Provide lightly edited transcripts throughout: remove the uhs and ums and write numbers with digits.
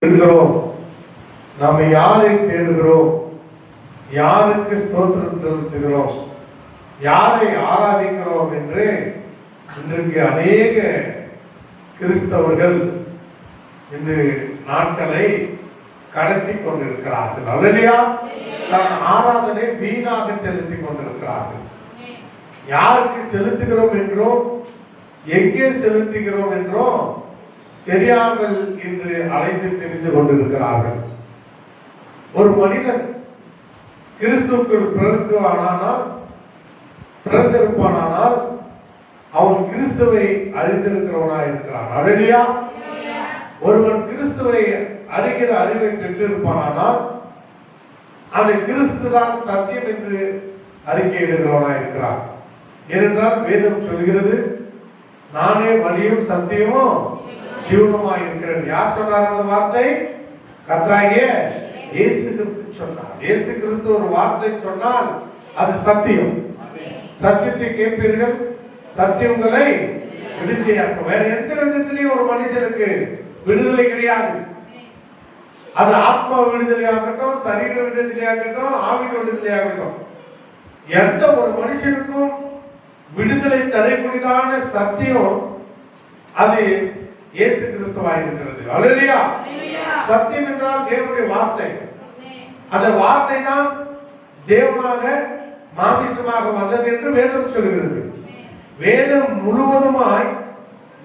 தேடுகிறோம், நாம் யாரை தேடுகிறோம், யாருக்கு ஸ்தோத்திரம் செலுத்துகிறோம், யாரை ஆராதிக்கிறோம் என்று இன்றைக்கு அநேக கிறிஸ்தவர்கள் இன்று நாட்களை கடத்தி கொண்டிருக்கிறார்கள். அல்லேலூயா. ஆராதனை வீணாக செலுத்தி கொண்டிருக்கிறார்கள். யாருக்கு செலுத்துகிறோம் என்றோ எங்கே செலுத்துகிறோம் என்றோ தெரியாமல் இன்று அழைத்து தெரிந்து கொண்டிருக்கிறார்கள். ஒரு மனிதன் கிறிஸ்துவுக்குள் பிறந்திருப்பானால் அவன் கிறிஸ்துவை அறிந்திருக்கிறவனாய் இருக்கிறான். அல்லேலூயா. ஒருவன் கிறிஸ்துவை அறிகிற அறிவை பெற்றிருப்பானால் அந்த கிறிஸ்து தான் சத்தியம் என்று அறிக்கையிடுகிறவனாய் இருக்கிறான். ஏனென்றால் வேதம் சொல்கிறது, நானே வழியும் சத்தியமும் ஜீவனுமாய் இருக்கிறேன். யார் சொன்னார் அந்த வார்த்தை? கர்த்தராகிய இயேசு கிறிஸ்து சொன்னார். இயேசு கிறிஸ்து ஒரு வார்த்தை சொன்னால் அது சத்தியம். சத்தியத்தை கேட்பீர்கள், சத்தியம் உங்களை விடுதலையாக்கும். வேற எந்த விதத்திலையும் ஒரு மனுஷனுக்கு விடுதலை கிடையாது. அது ஆத்மா விடுதலையாகட்டும், சரீர விடுதலையாகட்டும், ஆவி விடுதலையாகட்டும், எந்த ஒரு மனுஷனுக்கும் விடுதலை தரக்கூடியதான சத்தியம் அது இயேசு கிறிஸ்துவாய் இருக்கிறது. அல்லேலூயா. சத்தியம் என்றால் தேவனுடைய வார்த்தை. அந்த வார்த்தை தான் தேவனாக மாமிசமாக வந்தது என்று வேதம் சொல்கிறது. வேதம் முழுவதுமாய்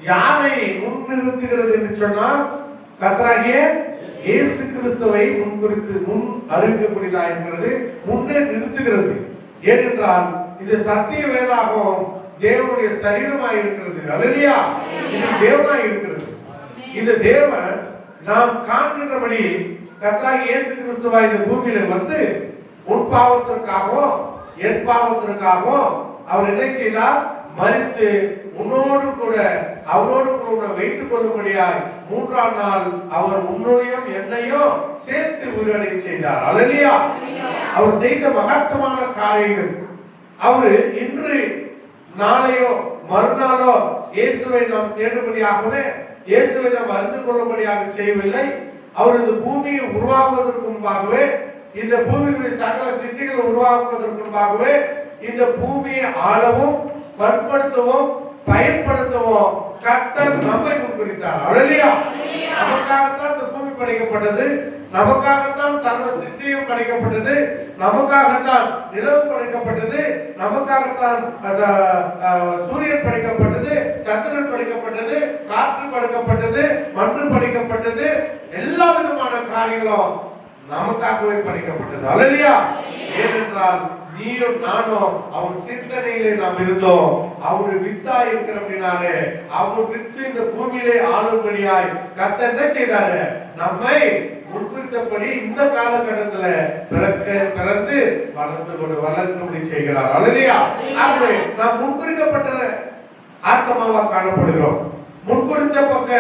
யாரை முன்னிறுத்துகிறது என்று சொன்னால் கர்த்தராகிய இயேசு கிறிஸ்துவை முன் அறிவிக்கக்கூடியதா இருக்கிறது, முன்னே நிறுத்துகிறது. ஏனென்றால் இது சத்திய வேதாகவும் தேவனுடைய சரீரமாய் இருக்கிறது. அல்லேலூயா. இது தேவனாய் இருக்கிறது. இந்த தேவன் நாம் காண்கின்றபடி கர்த்தராகிய இயேசு கிறிஸ்துவாய் இந்த பூமியில வந்து உன் பாவத்திற்காகவும் என் பாவத்திற்காகவும் அவர் என்ன செய்தார்? மரித்து உன்னோடு கூட அவரோடு கூட வைத்துக் கொள்ளும்படியாய் மூன்றாம் நாள் அவர் உன்னையும் என்னையும் சேர்த்து உயிரடை செய்தார். அல்லேலூயா. அவர் செய்த மகத்துவமான காரியங்கள். அவரு இன்று நாளையோ மறுநாளோ இயேசுவை நாம் தேடும்படியாகவே, இயேசுவை நாம் அறிந்து கொள்ளும்படியாக செய்யவில்லை. அவர் இந்த பூமியை உருவாக்குவதற்கு முன்பாகவே, இந்த பூமியினுடைய சகல சிருஷ்டிகளை உருவாக்குவதற்கு முன்பாகவே இந்த பூமியை ஆளவும் பண்படுத்தவும் பயன்படுத்தவும் கர்த்தர் நம்மை முன்குறித்தார். அல்லேலூயா. நமக்காகத்தான் இந்த பூமி படைக்கப்பட்டது, நமக்காகத்தான் சர்வ சிருஷ்டியும் படைக்கப்பட்டது, நமக்காகத்தான் நிலவு படைக்கப்பட்டது, நமக்காகத்தான் சூரியன் படைக்கப்பட்டது, சந்திரன் படைக்கப்பட்டது, காற்று படைக்கப்பட்டது, மண்ணு படைக்கப்பட்டது. எல்லா விதமான காரியங்களும் நமக்காகவே படைக்கப்பட்டது. அல்லேலூயா. ஏனென்றால் நீயும் நானும் அவர் சிந்தனையிலே நாம் இருந்தோம். அவர் வித்தா இருக்கிறபடினாலே அவர் வித்து இந்த பூமியிலே ஆளும்படியாய் கர்த்தர் என்ன செய்தாரு? நம்மை முன்குறித்தபடி இந்த காலகட்டத்தில் பிறந்து வளர்க்கும்படி செய்கிறார். அல்லேலூயா. ஆகவே நாம் முன்குறிக்கப்பட்ட ஆத்மாவா காணப்படுகிறோம். முன்குறிக்கப்பட்ட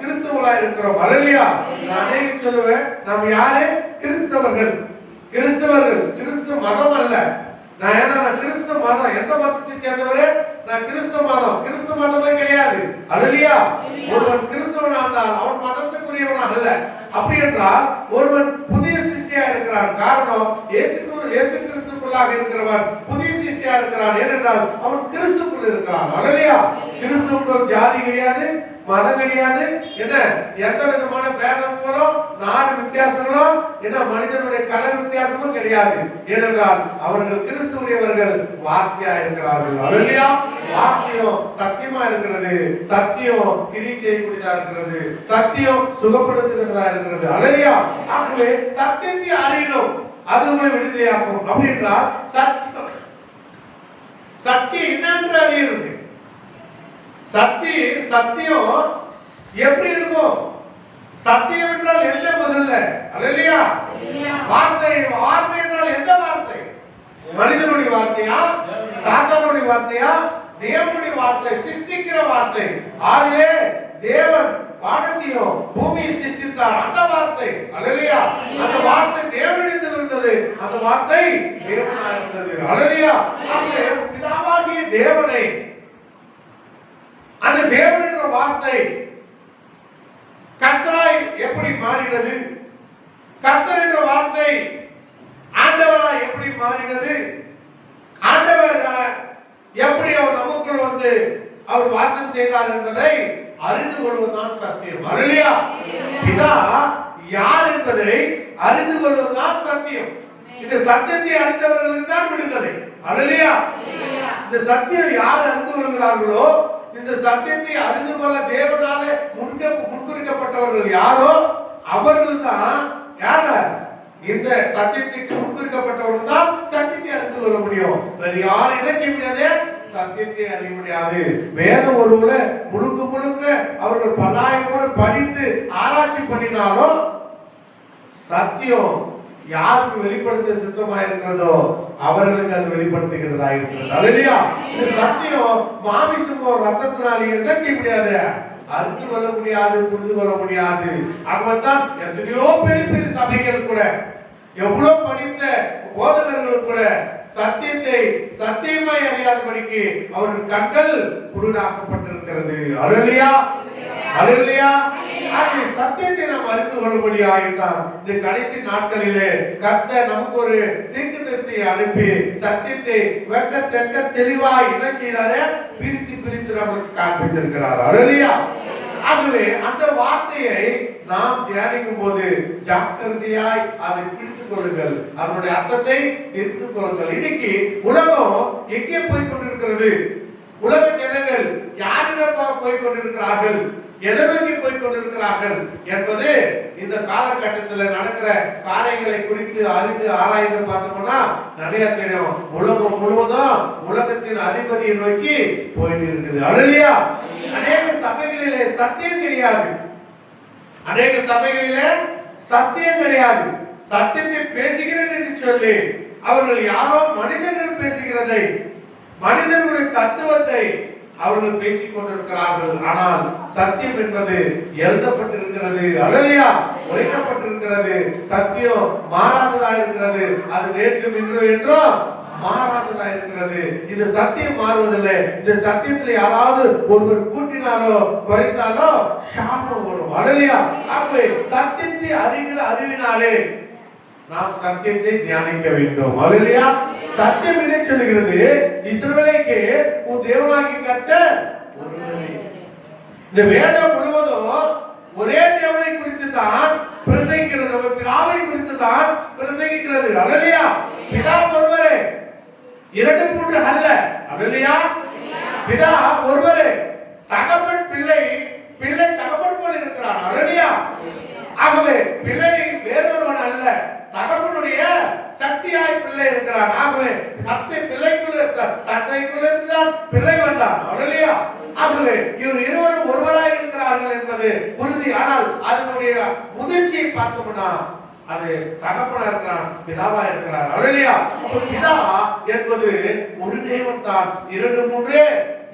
கிறிஸ்தவர்களாக இருக்கிறோம். அல்லேலூயா. நானே சொல்லுவேன், நாம் யாரு? கிறிஸ்தவர்கள். கிறிஸ்து மதம் அல்ல. நான் கிறிஸ்து மதம், எந்த மதத்தை சேர்ந்தவரே? நான் கிறிஸ்து மதமே கிடையாது. அல்லேலூயா. ஒருவன் கிறிஸ்தவனா இருந்தால் அவன் மதத்துக்குரியவன் அல்ல. அப்படி என்றால் ஒருவன் புதிய சிருஷ்டியா இருக்கிறான். காரணம், இயேசு கிறிஸ்துக்குள்ளாக இருக்கிறவன் புதிய சிருஷ்டியா இருக்கிறான். ஏனென்றால் அவன் கிறிஸ்துக்குள் இருக்கிறான். அல்லேலூயா. கிறிஸ்துவுக்குள் ஜாதி கிடையாது, மதம் கிடையாது, என்ன எந்த விதமான பேதங்களும் நாடு வித்தியாசங்களும் என்ன மனிதனுடைய கலர் வித்தியாசமும் கிடையாது. ஏனென்றால் அவர்கள் கிறிஸ்துவுடையவர்கள், வார்த்தையா இருக்கிறார்கள். அல்லேலூயா. வார்த்தையும் சத்தியமா இருக்கிறது, சத்தியம் கிரி செய்யக்கூடியதா இருக்கிறது, சத்தியம் சுகப்படுத்துகிறதா இருக்கிறது. அல்லேலூயா. ஆகவே சத்தியத்தை அறியணும், அது உங்களை விடுதலையாக்கும். அப்படின்றால் சத்தியம் என்னென்று அறியுறது. சத்தியம் எப்படி இருக்கும்? சத்தியம் என்றால் என்ன? முதல்ல அல்லேலூயா. வார்த்தை என்றால் எந்த வார்த்தை? மனிதனுடைய வார்த்தையா, சாத்தானுடைய வார்த்தையா, தேவனுடைய வார்த்தை, சிருஷ்டிக்கிற வார்த்தை. ஆதியிலே தேவன் வானத்தையும் பூமியை சிருஷ்டித்தார். அந்த வார்த்தை அல்லேலூயா. அந்த வார்த்தை தேவனிடத்தில் இருந்தது, அந்த வார்த்தை தேவனாக இருந்தது. அல்லேலூயா. பிதாவாகிய தேவனை, அந்த தேவன் என்ற வார்த்தை கர்த்தராகிய எப்படி மாறினது? கர்த்தர் என்ற வார்த்தை ஆண்டவராய் எப்படி மாறினது? ஆண்டவர் எப்படி அவர் நமக்குள் வந்து அவர் வாசம் செய்தார் என்பதை அறிந்து கொள்வதுதான் சத்தியம். அல்லேலூயா. பிதா யார் என்பதை அறிந்து கொள்வதுதான் சத்தியம். இந்த சத்தியத்தை அறிந்தவர்களுக்கு தான் விடுதலை. அல்லேலூயா. இந்த சத்தியம் யார் அறிந்து கொள்கிறார்களோ, இந்த சத்தியத்தை அறிந்து கொள்ள தேவனாலே முன்குறிக்கப்பட்டவர்கள் யாரோ அவர்கள் தான் யார்? இந்த சத்தியத்துக்கு முன்குறிக்கப்பட்டவர்கள் தான் சத்தியத்தை அறிந்து கொள்ள முடியும். வேறு யாரும் என்ன செய்ய முடியாது? சத்தியத்தை அறிய முடியாது. வேதம் ஒருவரை முழுக்க முழுக்க அவர்கள் பல்லாயிரம் முறை படித்து ஆராய்ச்சி பண்ணினாலும் சத்தியம் யாருக்கு வெளிப்படுத்த சித்தமாக இருக்கிறதோ அவர்களுக்கு அது வெளிப்படுத்துகிறதா இருக்கிறது. அல்லேலூயா. இந்த சத்தியம் மாமிசமோ ரத்தத்தினாலே என்ன செய்ய முடியாது? அறிந்து கொள்ள முடியாது, புரிந்து கொள்ள முடியாது. அவர்தான் எத்தனையோ பெரிய பெரிய சபைகள் கூட, எவ்வளவு படித்த போதகர்கள் கூட சத்தியத்தை சத்தியமாய் அறியாதபடிக்கு அவர்கள் கண்கள் குருடாக்கப்பட்டிருக்கிறது. அல்லேலூயா. அல்லேலூயா. ஆகவே சத்தியத்தை நாம் அறிந்து கொள்ளும்படியாயிட்டார். இந்த கடைசி நாட்களிலே கர்த்தர் நமக்கு ஒரு தீர்க்கதரிசியை அனுப்பி சத்தியத்தை வெட்ட தெளிவாய் என்ன செய்தாரு? பிரித்து பிரித்து நமக்கு காண்பித்திருக்கிறார். அல்லேலூயா. ஆகவே அந்த வார்த்தையை நாம் தியானிக்கும் போது ஜாக்கிரதையாய் அதை பிடித்துக் கொள்ளுங்கள், அதனுடைய அர்த்தத்தை தெரிந்து கொள்ளுங்கள். இன்னைக்கு உலகம் எங்கே போய் கொண்டிருக்கிறது? உலக ஜனங்கள் யாரிடம் போய் கொண்டிருக்கிறார்கள், எதை நோக்கி போய் கொண்டிருக்கிறார்கள் என்பது இந்த காலகட்டத்தில் நடக்கிற காரியங்களை குறித்து அறிந்து ஆராய்ந்து பார்த்தோம்னா நிறைய தெரியும். உலகம் முழுவதும் உலகத்தின் அதிபதியை நோக்கி போயிட்டு இருக்குது. அல்லேலூயா. அநேக சபைகளிலே சத்தியம் கிடையாது. அநேக சபைகளிலே சத்தியம் கிடையாது. சத்தியத்தை பேசுகிறேன் என்று சொல்லி அவர்கள் யாரோ மனிதர்கள் பேசுகிறதை, மனிதர்களுடைய தத்துவத்தை அவர்கள் பேசிக் கொண்டிருக்கிறார்கள். ஆனால் சத்தியம் என்பது எழுதப்பட்டிருக்கிறது. அல்லேலூயா. உரைக்கப்பட்டிருக்கிறது. சத்தியம் மாறாததா இருக்கிறது. அது நேற்று இன்று என்றும் மாறாததா இருக்கிறது. இந்த சத்தியம் மாறுவதில்லை. இந்த சத்தியத்தில் யாராவது ஒருவர் கூட்டினாலோ குறைத்தாலோ சாபம் வரும். அல்லேலூயா. ஆகவே சத்தியத்தை அறிகிற அறிவினாலே நாம் சத்தியத்தை தியானிக்க வேண்டும். அல்லேலூயா. சத்தியம் என்ன சொல்கிறது? இஸ்ரவேலுக்கு உன் தேவனாகிய கர்த்தர் ஒருவரே. இந்த வேதம் முழுவதும் ஒரே தேவனை குறித்து தான் பிரசங்கிக்கிறது, பிதாவை குறித்து தான் பிரசங்கிக்கிறது. அல்லேலூயா. பிதா ஒருவரே, இரண்டு மூன்று அல்ல. அல்லேலூயா. பிதா ஒருவரே. தகப்பன் பிள்ளை, பிள்ளை தகப்பன் போல இருக்கிறான். அல்லேலூயா. ஆகவே பிள்ளை வேறொருவன் அல்ல, தகப்பனுடைய சக்தியாய் பிள்ளை இருக்கிறான். ஆகவே சக்தி பிள்ளைக்குள்ள தந்தைக்குள்ள இருந்துதான் பிள்ளை வந்தான். அல்லேலூயா. ஆகவே இவர் இருவரும் ஒருவராய் இருக்கிறார்கள் என்பது உறுதி. ஆனால் அதனுடைய முதிர்ச்சியை பார்த்தோம்னா அது தகப்பனா இருக்கிறான், பிதாவா இருக்கிறார். அல்லேலூயா. பிதா என்பது ஒரு தேவன் தான், இரண்டு மூன்று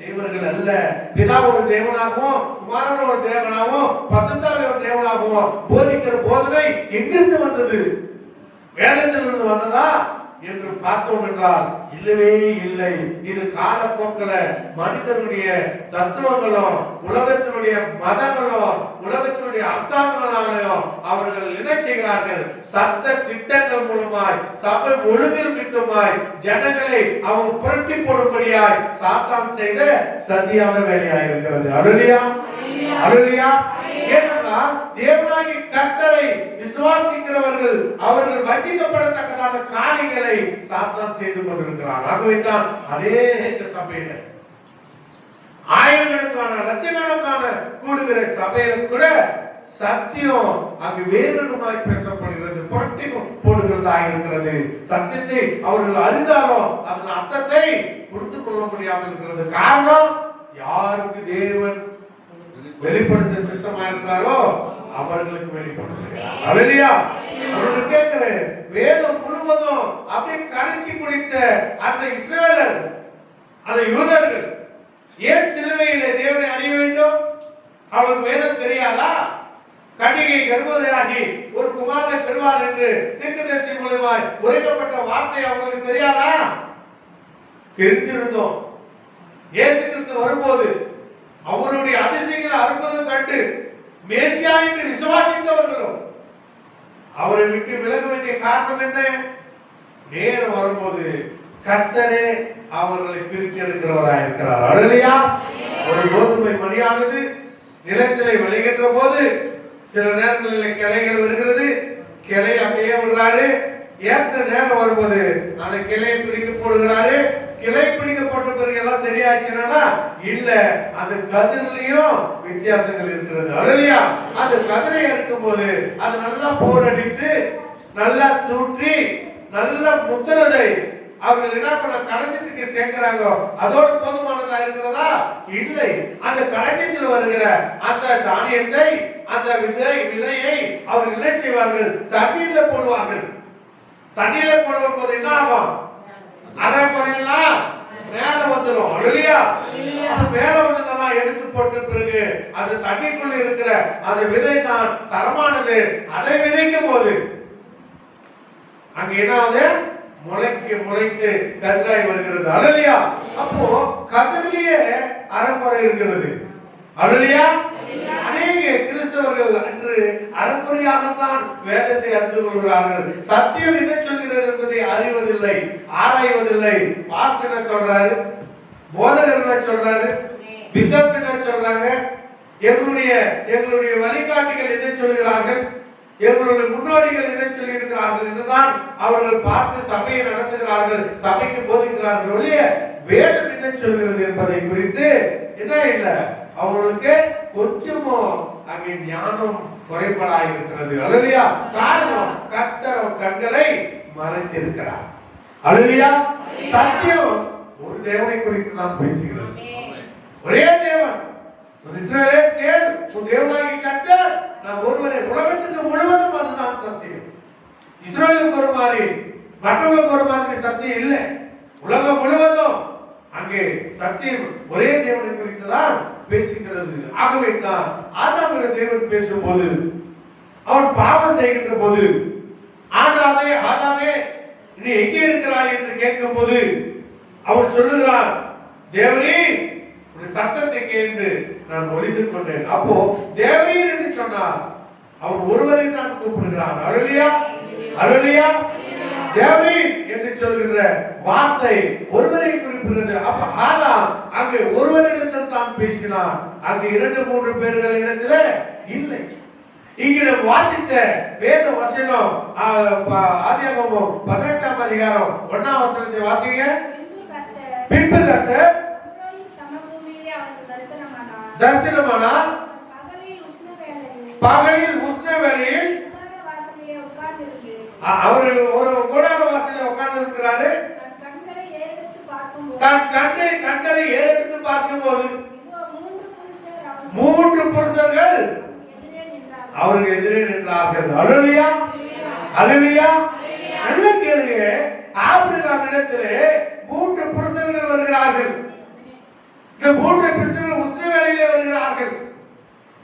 தேவர்கள் அல்ல. பிதா ஒரு தேவனாகவும், குமாரன் ஒரு தேவனாகவும், பரிசுத்தாவி ஒரு தேவனாகவும் போதிக்கிற போதனை எங்கிருந்து வந்தது? வேதத்திலிருந்து வந்ததா என்று பார்த்தோம் என்றால் இல்லவே இல்லை. இது காலப்போக்கில் மனிதனுடைய தத்துவங்களும் உலகத்தினுடைய மதங்களும் உலகத்தினுடைய அரசாங்கங்களாலும் அவர்கள் என்ன செய்கிறார்கள்? சட்ட திட்டங்கள் மூலமாய் சபை ஒழுங்கில் மிக்கமாய் ஜனங்களை அவன் புரட்டி போடும்படியாய் சாத்தான் செய்த சதியான வேலையாய் இருக்கிறது. அல்லேலூயா. அல்லேலூயா. ஏனென்றால் தேவனாகிய கர்த்தரை விசுவாசிக்கிறவர்கள் அவர்கள் வஞ்சிக்கப்படத்தக்கதான காரியங்களை சாத்தான் செய்து கொண்டிருக்கிறார். ஆகவே தான் அநேக சபையில ஆயிரக்கணக்கான லட்சக்கணக்கான கூடுகிற சபையில கூட சத்தியம் அங்கு வேறுமாய் பேசப்படுகிறது, புரட்டி போடுகிறதா இருக்கிறது. சத்தியத்தை அவர்கள் அறிந்தாலும் அதன் அர்த்தத்தை புரிந்து கொள்ள முடியாமல் இருக்கிறது. காரணம், யாருக்கு தேவன் வெளிப்படுத்த சித்தமா இருக்கிறாரோ அவர்களுக்கு வெளிப்படுத்துகிறார். அல்லேலூயா. அவர்கள் கேட்கிறேன், வேதம் முழுவதும் அப்படியே கரைச்சி குடித்த அந்த இஸ்ரவேலர், அந்த யூதர்கள் ஏன் சிலுவையிலே தேவனை அறிய வேண்டும்? அவருக்கு வேதம் தெரியாதா? கன்னிகை கர்ப்பவதியாகி ஒரு குமாரனை பெறுவார் என்று தீர்க்கதரிசி மூலமாய் உரைக்கப்பட்ட வார்த்தை அவங்களுக்கு தெரியாதா? தெரிந்திருந்தோம். இயேசு கிறிஸ்து வரும்போது அவருடைய அதிசயங்களை அற்புதம் கண்டு மேசியா என்று விசுவாசித்தவர்கள் அவரை விட்டு விலக வேண்டிய காரணம் என்ன? நேரம் வரும்போது கர்த்தரே அவர்களை பிரித்தெடுக்கிறவராக இருக்கிறார். அல்லேலூயா. ஒரு கோதுமை மணியானது நிலத்திலே விளைகின்ற போது சில நேரங்களில் கிளைகள் வருகிறது, கிளை அப்படியே விடுறாரு. ஏற்ற நேரம் வரும்போது அந்த கிளையை பிடிக்க போடுகிறாரு. கிளை பிடிக்கப்பட்ட பிறகு எல்லாம் சரியாச்சுன்னா இல்ல, அந்த கதிரிலையும் வித்தியாசங்கள் இருக்கிறது. அல்லேலூயா. அந்த கதிரை இருக்கும் போது அது நல்லா போரடித்து நல்லா தூற்றி நல்ல முத்திரதை அவர்கள் என்ன பண்ண களஞ்சியத்துக்கு சேர்க்கிறாங்க. அதோடு போதுமானதா இருக்கிறதா? இல்லை. அந்த களஞ்சியத்தில் வருகிற அந்த தானியத்தை, அந்த விதையை அவர்கள் என்ன செய்வார்கள்? தண்ணீர்ல போடுவார்கள். தண்ணீர்ல போடுவோம் போது என்ன ஆகும்? அரை குறையெல்லாம் மேல வந்துடும். அல்லேலூயா. மேல வந்ததெல்லாம் எடுத்து போட்ட பிறகு அது தண்ணிக்குள்ள இருக்கிற அந்த விதை தான் தரமானது. அதை விதைக்கும் போது அங்க என்ன ஆகுது? முளைத்து கதிராய் வருகிறது. அல்லேலூயா. அப்போ கதிரிலேயே அறக்குறை இருக்கிறது. அல்லேலூயா. அநேக கிறிஸ்தவர்கள் அன்று அறக்குறையாகத்தான் வேதத்தை அறிந்து கொள்கிறார்கள். சத்தியம் என்ன சொல்கிறது என்பதை அறிவதில்லை, ஆராய்வதில்லை. பாஸ்டர் என்ன சொல்றாரு, போதகர் என்ன சொல்றாரு, பிஷப் என்ன சொல்றாங்க, எங்களுடைய வழிகாட்டிகள் என்ன சொல்கிறார்கள், எங்களுடைய முன்னோடிகள் என்ன சொல்லியிருக்கிறார்கள் என்றுதான் அவர்கள் பார்த்து சபையை நடத்துகிறார்கள், சபைக்கு போதிக்கிறார்கள். ஒழிய வேதம் என்ன சொல்கிறது என்பதை குறித்து என்ன இல்லை, அவர்களுக்கு கொஞ்சமோ அங்கே ஞானம் குறைபாடாக இருக்கிறது. அல்லேலூயா. காரணம் கர்த்தர் கண்களை மறைத்திருக்கிறார். அல்லேலூயா. சத்தியம் ஒரு தேவனை குறித்து தான் பேசுகிறது. ஒரே தேவன். இஸ்ரவேலே கேள், உன் தேவனாகிய கர்த்தர் நான் ஒருவரே. உலகத்துக்கு முழுவதும் அதுதான் சத்தியம். இஸ்ரவேலுக்கு ஒரு மாதிரி, மற்றவர்களுக்கு ஒரு மாதிரி சத்தியம் இல்லை. உலகம் முழுவதும் அங்கே சத்தியம் ஒரே தேவனை குறித்து தான் பேசுகிறது. ஆகவே தான் ஆதாமிடம் தேவன் பேசும்போது, அவன் பாவம் செய்கின்ற போது, ஆதாமே நீ எங்கே இருக்கிறாய் என்று கேட்கும் போது அவன் சொல்லுகிறான், தேவனே ஒரு சத்தத்தை கேட்டு நான் ஒளிந்து கொண்டேன். அப்போ தேவனே என்று சொன்னார். அவன் ஒருவரை தான் கூப்பிடுகிறான். அல்லேலூயா. அல்லேலூயா. தேவனே என்று சொல்கின்ற வார்த்தை ஒருவரை குறிப்பிடுகிறது. அப்ப ஆதாம் அங்கே ஒருவரிடத்தில் தான் பேசினான். அங்கு 2-3 பேர்களிடத்தில் இல்லை. இங்கே நாம் வாசித்த வேத வசனம் ஆதியாகமம் 18ஆம் அதிகாரம் 1ஆம் வசனத்தை வாசிங்க. பின்பு கர்த்தர் தரிசனமானார். பகலில் உஷ்ண வேளையில் அவர் ஒரு கூடார வாசலில் உட்கார்ந்து இருக்கிறாரு. தன் கண்களை ஏறெடுத்து பார்க்கும்போது 3 புருஷர்கள் அவருக்கு எதிரே நின்றார்கள். அல்லேலூயா. அல்லேலூயா. நல்ல கேளுங்க. ஆபிரகாம் இடத்திலே 3 புருஷர்கள் வருகிறார்கள். இந்த 3 புருஷர்கள் உஷ்ண வேளையிலே வருகிறார்கள்.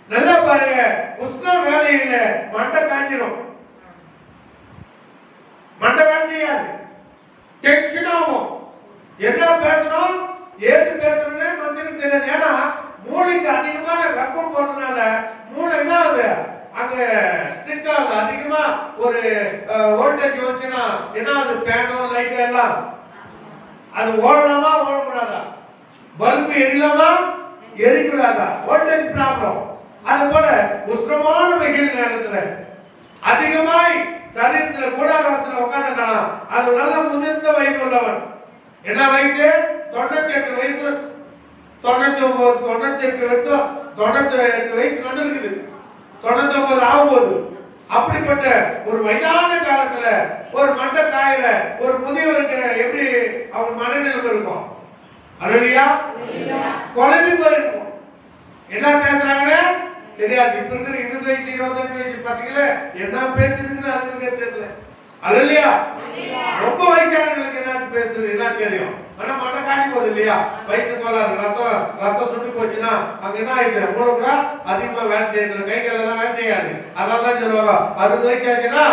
நல்லா பாருங்க, உஷ்ண வேளையில மண்டை காஞ்சிடும், மண்டை வேலை செய்யாது, டென்ஷன் ஆகும். என்ன பேசணும் ஏது பேசணும்னு மனுஷனுக்கு தெரியாது. ஏன்னா மூளைக்கு அதிகமான வெப்பம் போறதுனால மூளை என்ன ஆகுது, அங்க ஸ்ட்ரிக் ஆகுது. அதிகமா ஒரு வோல்டேஜ் வந்துச்சுன்னா என்ன ஆகுது, ஃபேனோ லைட் எல்லாம் அது ஓடலாமா ஓடக்கூடாதா, பல்பு எரியலாமா எரியக்கூடாதா, வோல்டேஜ் ப்ராப்ளம். அது போல உஷ்ணமான வெயில் நேரத்துல அதிகமாய் சரீரத்துல கூடாரவாசல உட்காந்துக்கிறான். அது நல்ல முதிர்ந்த வயது உள்ளவன். என்ன வயசு? 98 வயசு, 99, 98 வருஷம், 98 வயசு வந்துருக்குது, 99 ஆகும்போது. அப்படிப்பட்ட ஒரு வயதான காலத்துல ஒரு மண்டை காயில ஒரு முதியவருக்கு எப்படி அவன் மனநிலைமை இருக்கும்? அல்லேலூயா. குழம்பி போயிருக்கும். என்ன பேசுறாங்க தெரியாது. இப்ப இருக்கிற 20 வயசு 25 வயசு பசங்கள என்ன பேசுதுன்னு அதுக்கு தெரியல. அல்லேலூயா. ரொம்ப வயசானவங்களுக்கு என்ன பேசுறது என்ன தெரியும். ஆனா மண்டை காஞ்சி போகுது இல்லையா, வயசு கோளாறு, ரத்தம் சுட்டு போச்சுன்னா அங்க என்ன ஆயிடுது, உங்களுக்கு அதிகமா வேலை செய்யறது, கை கால் எல்லாம் வேலை செய்யாது. அதனாலதான் சொல்லுவாங்க 60 வயசு ஆச்சுன்னா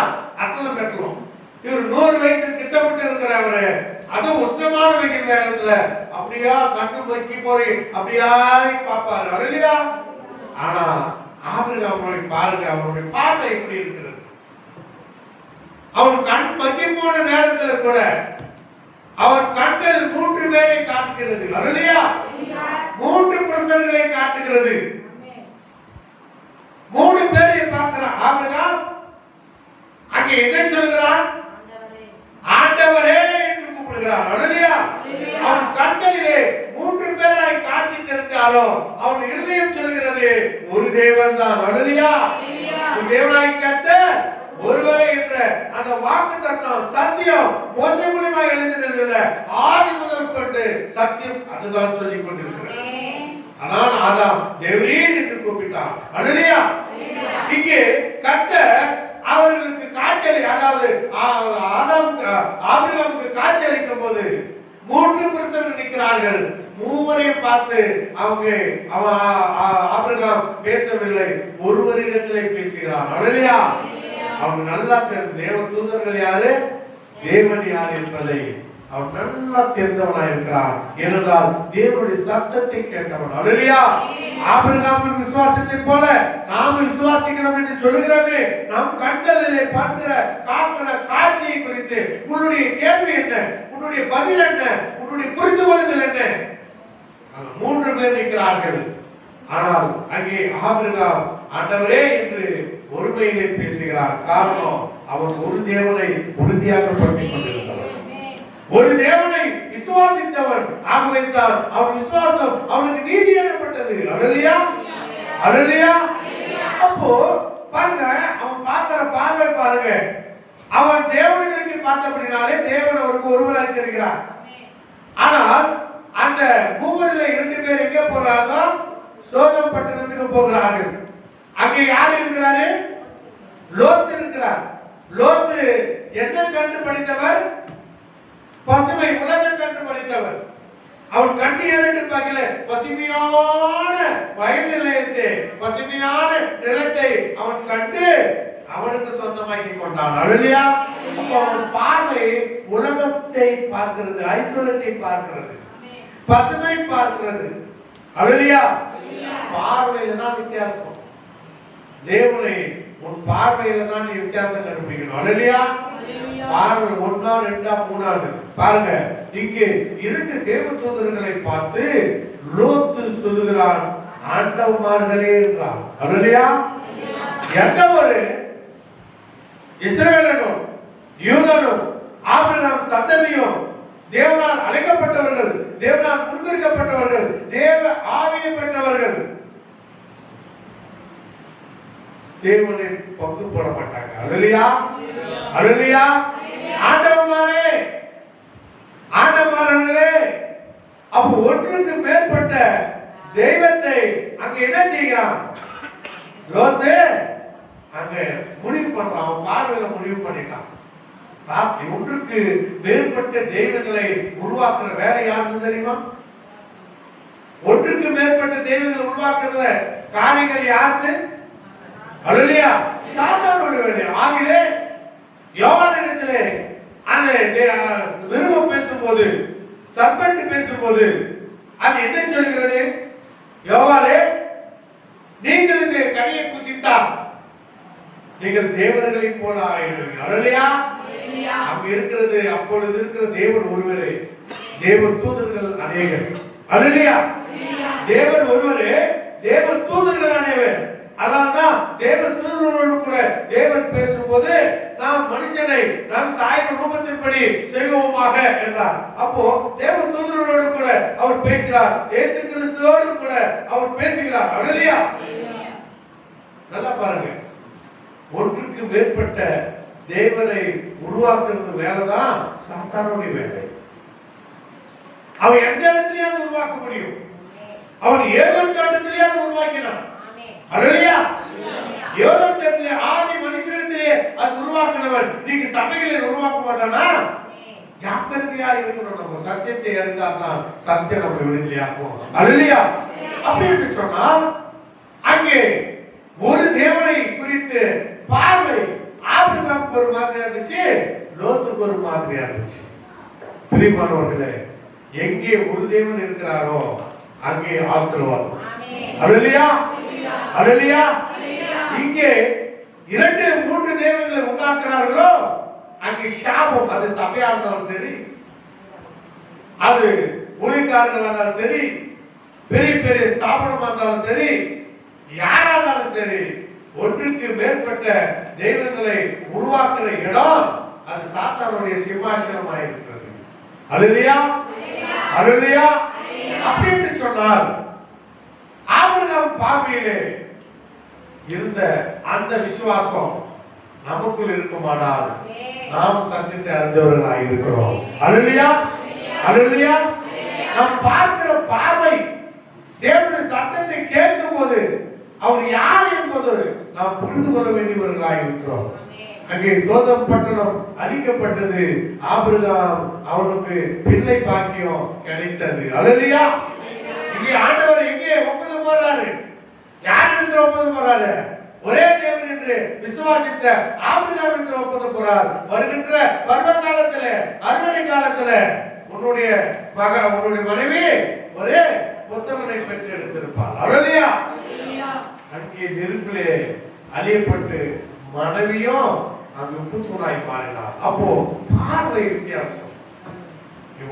அட்டலம் கட்டணும். இவர் 100 வயசு திட்டமிட்டு இருக்கிறவரு, அதுவும் உஷ்ணமான வெயில் நேரத்துல அப்படியா கண்ணு மக்கி போய் அப்படியா பாப்பாரு. அல்லேலூயா. ஆனா ஆபிரகாம் பாருங்க, அவருடைய பார்வை எப்படி இருக்கிறது. அவன் கண் மங்கி போன நேரத்தில் கூட அவர் கண்கள் 3 பேரை காட்டுகிறது. அல்லேலூயா. 3 புருஷர்களை காட்டுகிறது. 3 பேரை பார்க்கிறார். ஆபிரகாம் அங்கே என்ன சொல்கிறான்? ஆண்டவரே என்று கூப்பிடுகிறான். அல்லேலூயா. அவன் கண்களிலே 3 பேராய் காட்சி தெரிந்தாலும் அவன் இருதயம் சொல்கிறது ஒரு தேவன் தான். அல்லேலூயா. தேவனாய் கர்த்தர் ஒருவரே என்ற அந்த வாக்குத்தத்தம் சத்தியம் மோசே மூலமா எழுதினதுல ஆதி முதல் கொண்டு சத்தியம் அதுதான் சொல்லிக் கொண்டிருக்கிறது. ஆனால் ஆதாம் தேவரீர் என்று கூப்பிட்டான். அல்லேலூயா. இங்கே கர்த்தர் அவர்களுக்கு காட்சி, அதாவது ஆபிரகாமுக்கு காட்சி அளிக்கும் போது 3 புருஷர்கள் நிற்கிறார்கள். 3வரையும் பார்த்து ஆபிரகாம் பேசவில்லை, ஒருவரிடத்திலே பேசுகிறான். அல்லேலூயா. அவன் நல்லா தெரிந்த தேவ தூதர்கள் யாரு, தேவன் யார் என்பதை அவன் நல்லா தெரிந்தவனாய் இருக்கிறான். ஏனென்றால் தேவனுடைய சத்தத்தை கேட்டவன். அல்லேலூயா. ஆபிரகாமின் விசுவாசத்தை போல நாம் விசுவாசிக்கிறோம் என்று சொல்லுகிறோமே, நாம் கண்களிலே பார்க்கிற காக்கிற காட்சியை குறித்து உன்னுடைய கேள்வி என்ன, உன்னுடைய பதில் என்ன, உன்னுடைய புரிந்து கொள்ளுதல் என்ன? 3 பேர் நிற்கிறார்கள். ஆனால் அங்கே ஆபிரகாம் ஆண்டவரே என்று ஒருமையிலே பேசுகிறார். காரணம் அவன் ஒரு தேவனை உறுதியாக பற்றிக் கொண்டிருந்தவன், ஒரு தேவனை விசுவாசித்தவன். ஆகவே தான் அவன் விசுவாசம் அவனுக்கு நீதி எனப்பட்டது. அல்லேலூயா. அல்லேலூயா. அப்போ பாருங்க, அவன் பார்க்கிற பார்வை பாருங்க. அவன் தேவனை நோக்கி பார்த்தபடினாலே தேவன் அவனுக்கு ஒருவராய் தெரிகிறார். ஆனால் அந்த 3ல 2 பேர் எங்கே போறாங்க? சோதம் பட்டணத்துக்கு போகிறார்கள். அங்கே யார் இருக்கிறாரு? லோத் இருக்கிறார். லோத்து என்ன கண்டு படித்தவர்? பசுமை உலகம் கண்டு படித்தவர். அவன் கண்டு என்று பார்க்கல, பசுமையான வயல் நிலையத்தை, பசுமையான நிலத்தை அவன் கண்டு அவனுக்கு சொந்தமாக்கி கொண்டான். அல்லேலூயா. அவன் பார்வை உலகத்தை பார்க்கிறது, ஐஸ்வர்யத்தை பார்க்கிறது, பசுமை பார்க்கிறது. அல்லேலூயா. பார்வையில தான் வித்தியாசம். தேவனை உன் பார்வையில தான் நீ வித்தியாசம் கண்டுபிடிக்கணும். அல்லேலூயா. பார்வை 1 2 3 பாருங்க. இங்கே 2 தேவதூதர்களை பார்த்து லோத்து சொல்லுகிறான், ஆண்டவமார்களே என்றான். அல்லேலூயா. எந்த ஒரு இஸ்ரவேலனும் யூதனும் ஆபிரகாம் சந்ததியும் தேவனால் அழைக்கப்பட்டவர்கள், தேவனால் முன்குறிக்கப்பட்டவர்கள், தேவ ஆவியை பெற்றவர்கள் தேவனை பங்கு போட மாட்டாங்க. அல்லேலூயா. அல்லேலூயா. ஆண்டவமாரே, ஆண்டவமார்களே. அப்ப ஒன்றுக்கு மேற்பட்ட தெய்வத்தை அங்க என்ன செய்கிறான்? லோத்து அங்க முடிவு பண்றான். அவன் பார்வையில முடிவு பண்ணிட்டான். ஒன்றுக்கு மேற்பட்ட தெய்வங்களை உருவாக்குற வேலை யாருக்கு தெரியுமா? ஒன்றுக்கு மேற்பட்ட தெய்வங்களை உருவாக்குற காரியங்கள் யாருக்கு? அல்லேலூயா. சாத்தானுடைய வேலை. ஆதியிலே யோவானிடத்திலே அந்த மிருகம் பேசும்போது, சர்பெண்ட் பேசும்போது அது என்ன சொல்கிறது? யோவானே, நீங்கள் இந்த கனியை புசித்தால் நீங்கள் தேவர்களை போல ஆயிடுவீங்க. அல்லேலூயா. அங்க இருக்கிறது, அப்பொழுது இருக்கிற தேவன் ஒருவரே, தேவ தூதர்கள் அநேகர். அல்லேலூயா. தேவன் ஒருவரே, தேவ தூதர்கள் அநேகர். அதனால்தான் தேவ தூதர்களோடு கூட தேவன் பேசும்போது நாம் மனுஷனை நம் சாயல் ரூபத்தின்படி செய்வோமாக என்றார். அப்போ தேவ தூதர்களோடு கூட அவர் பேசுகிறார், இயேசு கிறிஸ்துவோடு கூட அவர் பேசுகிறார். அல்லேலூயா. நல்லா பாருங்க, ஒன்றுக்கு மேற்பட்ட தேவனை உருவாக்குறது வேலைதான் சாத்தானுடைய வேலை. அவன் எந்த இடத்திலேயாவது உருவாக்க முடியும். அவன் ஏதேன் தோட்டத்திலேயாவது உருவாக்கினான். அல்லேலூயா. ஏதேன் தோட்டத்திலே ஆதி மனுஷனிடத்திலே அது உருவாக்கினவன் நீங்க சபைகளில் உருவாக்க மாட்டானா? ஜாக்கிரதையா இருக்கணும். நம்ம சத்தியத்தை அறிந்தால் தான் சத்தியம் நம்ம விடுதலையாக்கும். அல்லேலூயா. அப்படின்னு சொன்னால் அங்கே ஒரு தேவனை குறித்து பார்வை ஆபிரகாமுக்கு ஒரு மாதிரியா இருந்துச்சு, லோத்துக்கு ஒரு மாதிரியா இருந்துச்சு. பிரியமானவர்களே, எங்கே ஒரு தேவன் இருக்கிறாரோ அங்கே ஆசீர்வாதம். அல்லேலூயா. அல்லேலூயா. இங்கே 2 3 தேவங்களை உண்டாக்குறார்களோ அங்கே சாபம். அது சபையா இருந்தாலும் சரி, அது ஊழியக்காரர்களா இருந்தாலும் சரி, பெரிய பெரிய ஸ்தாபனமா இருந்தாலும் சரி, யாரா இருந்தாலும் சரி, ஒன்றுக்கு மேற்பட்ட தெய்வங்களை உருவாக்குற இடம் அது சாத்தானுடைய சிம்மாசனமாக இருக்கிறது. அல்லேலூயா, அல்லேலூயா. அப்படி என்று சொன்னால் ஆபிரகாம் பார்வையிலே இருந்த அந்த விசுவாசம் நமக்குள் இருக்குமானால் நாம் சந்தித்து அறிந்தவர்களாக இருக்கிறோம். அல்லேலூயா, அல்லேலூயா. நாம் பார்க்கிற பார்வை, தேவனுடைய சத்தத்தை கேட்கும் போது அவர் யார் என்பது நாம் புரிந்து கொள்ள வேண்டியவர்களாக இருக்கிறோம். அங்கே சோதம் பட்டணம் அழிக்கப்பட்டது. ஆபிரகாம் அவனுக்கு பிள்ளை பாக்கியம் கிடைத்தது. அல்லேலூயா. இங்கே ஆண்டவர் எங்கே ஒப்பந்தம் போறாரு? யார் என்று ஒப்பந்தம் போறாரு? ஒரே தேவன் என்று விசுவாசித்த ஆபிரகாம் என்று ஒப்பந்தம் போறார். வருகின்ற பருவ காலத்திலே, அறுவடை காலத்திலே உன்னுடைய உன்னுடைய மனைவி ஒரே புத்திரனை பெற்று எடுத்திருப்பார். அல்லேலூயா. அங்கே நெருப்பிலே அழியப்பட்டு மனைவியும் அங்கு புத்துணாய் மாறினார். அப்போ பார்வை வித்தியாசம்.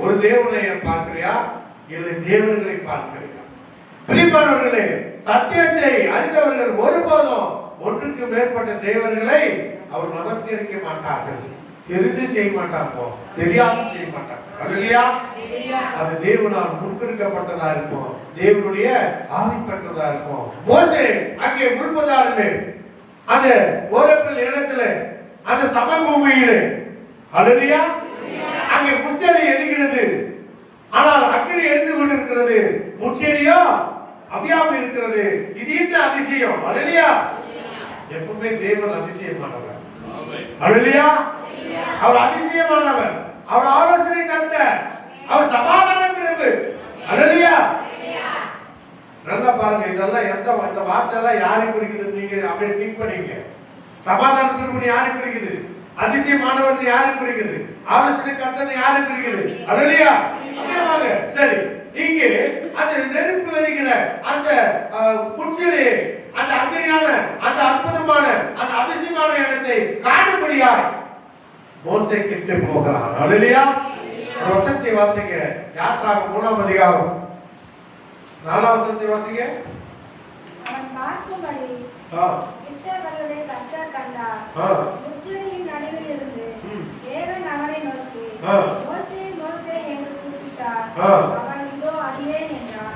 ஒரு தேவனை பார்க்கிறியா, இல்லை தேவர்களை பார்க்கிறியா? பிரியமானவர்களே, சத்தியத்தை அறிந்தவர்கள் ஒருபோதும் ஒன்றுக்கு மேற்பட்ட தேவர்களை அவர் நமஸ்கரிக்க மாட்டார்கள். தெரிந்து செய்ய மாட்டாங்க, தெரியாமல் செய்ய மாட்டாங்க. அல்லேலூயா. அது தேவனால் முன்குறிக்கப்பட்டதா இருக்கும், தேவனுடைய ஆவி பெற்றதா இருக்கும். மோசே அங்கே முன்பதாரிலே, அந்த ஓரத்தில் இடத்துல, அந்த சமபூமியிலே, அல்லேலூயா, அங்கே முச்செடி எரிகிறது. ஆனால் அக்கினி எரிந்து கொண்டிருக்கிறது, முச்செடியோ அவியாமல் இருக்கிறது. இது என்ன அதிசயம்? அல்லேலூயா. எப்பவுமே தேவன் அதிசயமானவர். அல்லேலூயா. அவர் அதிசயமானவர், அவர் ஆலோசனை கர்த்தர், அவர் சமாதான பிரபு. அல்லேலூயா. நல்லா பாருங்க, இதெல்லாம் இந்த வார்த்தை எல்லாம் யாரை குறிக்குது? நீங்க அப்படியே திங்க் பண்ணீங்க. சமாதான பிரபு யாரை குறிக்குது? அதிசயமானவர் யாரை குறிக்குது? ஆலோசனை கர்த்தர் யாரை குறிக்குது? அல்லேலூயா. சரி, இங்கே அந்த நெருப்பு வருகிற அந்த புற்செடி, அந்த அக்னியான, அந்த அற்புதமான, அந்த அதிசயமான இடத்தை காணும்படியாய் மோசே கிட்ட போகிறான். அல்லேலூயா. வசனத்தை வாசிங்க. யாத்ராகமம் 3ஆம் அதிகாரம் 4ஆம் வசனத்தை வாசிங்க. அவன் பார்க்கும்படி கிட்ட வருவதை கர்த்தர் கண்டார். முச்செடியின் நடுவில் இருந்து தேவன் அவனை நோக்கி, மோசே மோசே என்று கூப்பிட்டார். அவன் இதோ அடியேன் என்றார்.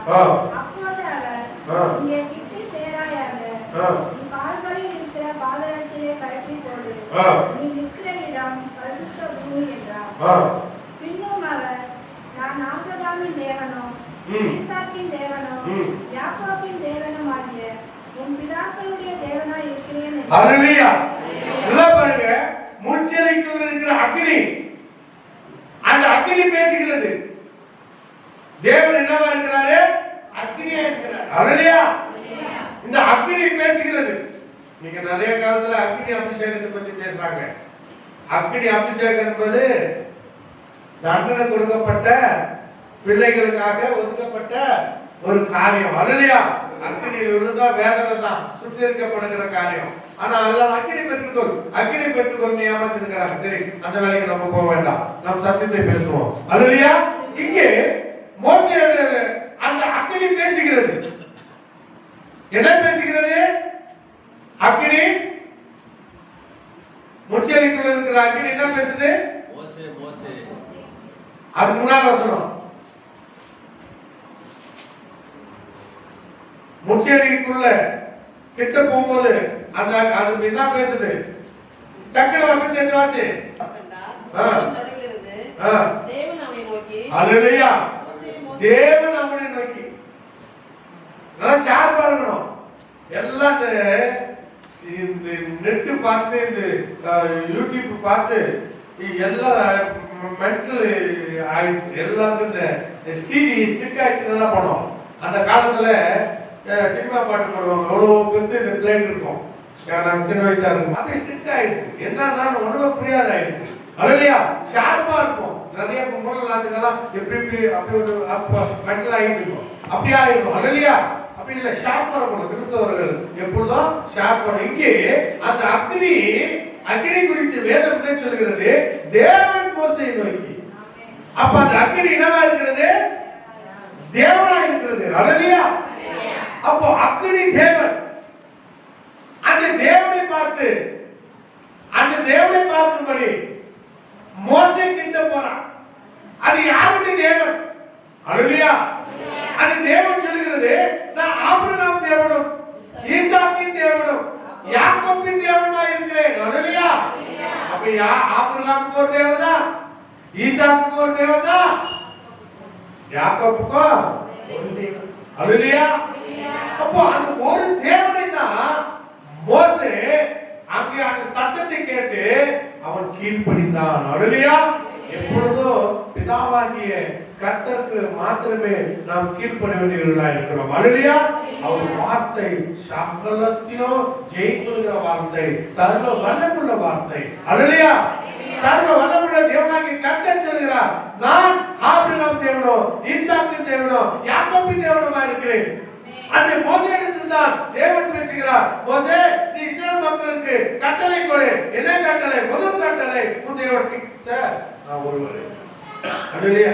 அப்போது அவர், இங்கே கிட்டி சேராயாக, உன் கால்களில் இருக்கிற பாதரட்சையை கழற்றி போடு, நீ நிற்கிற இடம் பரிசுத்த பூமி என்றார். பின்னும் அவர், நான் ஆபிரகாமின் தேவனும் ஈசாக்கின் தேவனும் யாக்கோபின் தேவனும் ஆகிய உன் பிதாக்களுடைய தேவனாய் இருக்கிறேன். அல்லேலூயா. எல்லாம் பாருங்க, முச்செடிக்குள் இருக்கிற அக்னி, அந்த அக்னி பேசுகிறது. தேவன் என்னவா இருக்கிறாரு? அக்னியா இருக்கிறார். அல்லேலூயா. இந்த அக்னி பேசுகிறது. நீங்க நிறைய காலத்துல அக்னி அபிஷேகத்தை பத்தி பேசுறாங்க. அக்னி அபிஷேகம் என்பது தண்டனை கொடுக்கப்பட்ட பிள்ளைகளுக்காக ஒதுக்கப்பட்ட ஒரு காரியம். அல்லேலூயா. அக்னியில் விழுந்தா வேதனை தான், சுற்றி இருக்கப்படுகிற காரியம். ஆனா எல்லாம் அக்னி பெற்றுக்கொள், அக்னி பெற்றுக்கொள் ஏமாத்தி இருக்கிறாங்க. சரி, அந்த வேலைக்கு நம்ம போக வேண்டாம், நம்ம சத்தியத்தை பேசுவோம். அல்லேலூயா. இங்கே மோசே அந்த அக்னி பேசுகிறது. என்ன பேசுகிறது? அக்னி, முச்செடிக்குள்ள இருக்கிற அக்னி என்ன பேசுது? மோசே மோசே. அதுக்கு முன்னாடி வசனம், முச்செடிக்குள்ள கிட்ட போகும்போது அந்த அது என்ன பேசுது? டக்குனு வசனத்தை எடுத்து வாசி. தேவன் அவனை நோக்கி, அல்லேலூயா, தேவன் அவனை நோக்கி. நல்லா ஷார்ப்பா இருக்கணும். எல்லாம் இந்த நெட் பார்த்து, இந்த யூடியூப் பார்த்து எல்லாம் மென்டல் எல்லாத்துக்கும் இந்த ஸ்டிக் ஆக்ஷன் எல்லாம் பண்ணுவோம். அந்த காலத்துல சினிமா பாட்டு போடுவாங்க, எவ்வளோ பெருசு இந்த பிளேட் இருக்கும். நாங்கள் சின்ன வயசா இருக்கும், அப்படியே ஸ்டிக் ஆயிடுது. என்னன்னா ஒன்றுமே புரியாத ஆயிடுது. அல்லேலூயா. ஷார்ப்பா இருக்கும். நிறைய பொங்கல் அதுக்கெல்லாம் எப்படி எப்படி அப்படி ஒரு மென்டல் ஆகிட்டு இருக்கும், அப்படி ஆகிடும். அல்லேலூயா. அப்படி இல்லை, ஷார்ப்பா இருக்கணும். கிறிஸ்தவர்கள் எப்பொழுதும் ஷார்ப்பா. இங்கே அந்த அக்னி அக்கினி குறித்து வேதம் என்ன சொல்கிறது? தேவன் மோசேயை நோக்கி. அப்ப அந்த அக்கினி என்னவா இருக்கிறது? தேவனா இருக்கிறது. அல்லேலூயா. அப்போ அக்கினி தேவன். அந்த தேவனை பார்க்கும்படி மோசே கிட்ட போறான். அது யாருடைய தேவன்? அல்லேலூயா. அந்த தேவன் சொல்லுகிறது, நான் ஆபிரகாம் தேவனும் ஈசாக்கின் தேவனும் யாக்கோபின் தேவனுமா இருக்கிறேன். அல்லேலூயா. அப்ப ஆபிரகாமுக்கு ஒரு தேவன் தான், ஈசாக்குக்கு ஒரு தேவன் தான், யாக்கோபுக்கு ஒரு தேவன். அல்லேலூயா. அப்போ அந்த ஒரு தேவனை தான் மோசே அங்கே அந்த சத்தத்தை கேட்டு அவன் கீழ்ப்படிந்தான். அல்லேலூயா. எப்பொழுதும் பிதாவாகிய கர்த்தருக்கு மாத்திரமே நாம் கீழ்ப்பட வேண்டியவர்களாக இருக்கிறோம். அல்லேலூயா. அவர் வார்த்தை சகலத்தையும் ஜெயிக்கிற வார்த்தை, சர்வ வல்லமுள்ள வார்த்தை. அல்லேலூயா. சர்வ வல்லமுள்ள தேவனாகிய கர்த்தர் சொல்கிறார், நான் ஆபிரகாம் தேவனோ ஈசாக்கின் தேவனோ யாக்கோபின் தேவனுமா இருக்கிறேன். அந்த மோசேயிடத்தில் தான் தேவன் பேசுகிறார். மோசே, நீ இஸ்ரவேல் மக்களுக்கு கட்டளை கொடு. என்ன கட்டளை? முதல் கட்டளை, உன் தேவனுக்கு நான் ஒருவரே. அல்லேலூயா.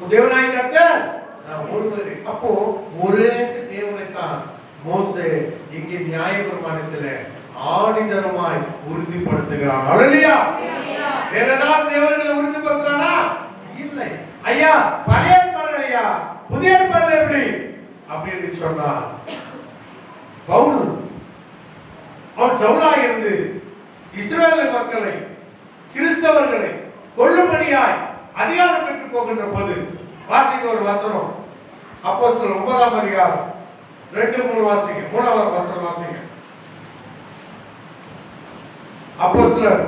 உன் தேவனாகிய கர்த்தர் நான் ஒருவரே. அப்போ ஒரே தேவனை தான் மோசே இங்கே நியாயப்பிரமாணத்தில் ஆணிதரமாய் உறுதிப்படுத்துகிறான். அல்லேலூயா. வேற ஏதாவது தேவர்களை உறுதிப்படுத்துறானா? இல்லை. ஐயா, பழைய ஏற்பாடு ஐயா, புதிய ஏற்பாடு எப்படி அப்படின்னு சொன்னார். பவுல் அவன் சவுலாய் இருந்து இஸ்ரவேல் மக்களை கிறிஸ்தவர்களை கொல்லும்படியாய் அதிகாரம் பெற்று போகின்ற போது வாசிக்க ஒரு வசனம். அப்போஸ்தலர் 9ஆம் அதிகாரம் 2-3 வாசிங்க. 3ஆவது வசனம் வாசிங்க. அப்போஸ்தலர்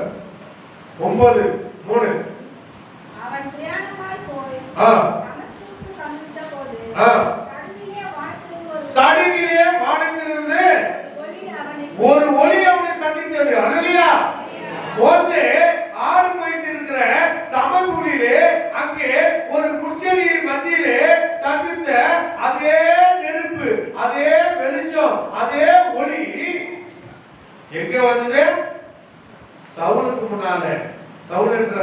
9:3. அவன் பிரயாணமாய் போய் தமஸ்குவுக்கு சமீபித்த போது சடிதிலே வானத்திலிருந்து ஒரு ஒளி அவனை சந்தித்தது. அல்லேலூயா. மோசே ஆறு வைத்திருக்கிற சமபூமியிலே அங்கே ஒரு முட்செடியின் மத்தியிலே சந்தித்த அதே நெருப்பு, அதே வெளிச்சம், அதே ஒளி எங்க வந்தது? சவுலுக்கு முன்னால. சவுல் என்ற